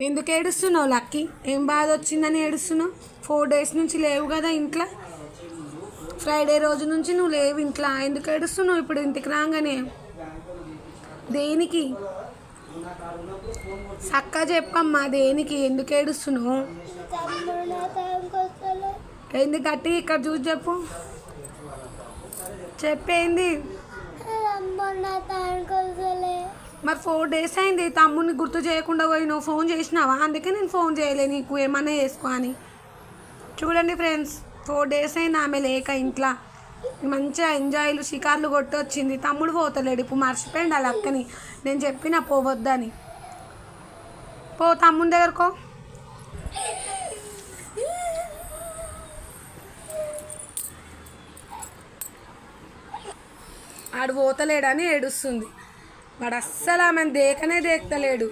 ఎందుకు ఏడుస్తున్నావు లక్కీ? ఏం బాధ వచ్చిందని ఏడుస్తున్నావు? 4 days నుంచి లేవు కదా ఇంట్లో. ఫ్రైడే రోజు నుంచి నువ్వు లేవు ఇంట్లో. ఎందుకు ఏడుస్తున్నావు ఇప్పుడు ఇంటికి రాగానే? దేనికి? చక్కగా చెప్పమ్మా, దేనికి ఎందుకు ఏడుస్తున్నావు? ఎందుకు గట్టి ఇక్కడ చూసి చెప్పు. చెప్పేంది? మరి 4 days అయింది తమ్ముడిని గుర్తు చేయకుండా పోయి నువ్వు ఫోన్ చేసినావా? అందుకే నేను ఫోన్ చేయలే నీకు, ఏమన్నా చేసుకో అని. చూడండి ఫ్రెండ్స్, 4 days అయింది ఆమె లేక ఇంట్లో. మంచిగా ఎంజాయ్లు షికార్లు కొట్టి వచ్చింది. తమ్ముడు పోతలేడు ఇప్పుడు, మర్చిపోయింది వాళ్ళ అక్కని. నేను చెప్పిన పోవద్దని. పో తమ్ముని దగ్గరకో. ఆడు పోతలేడని ఏడుస్తుంది. వాడు అస్సలు ఆమెను దేకనే దేకతలేడు.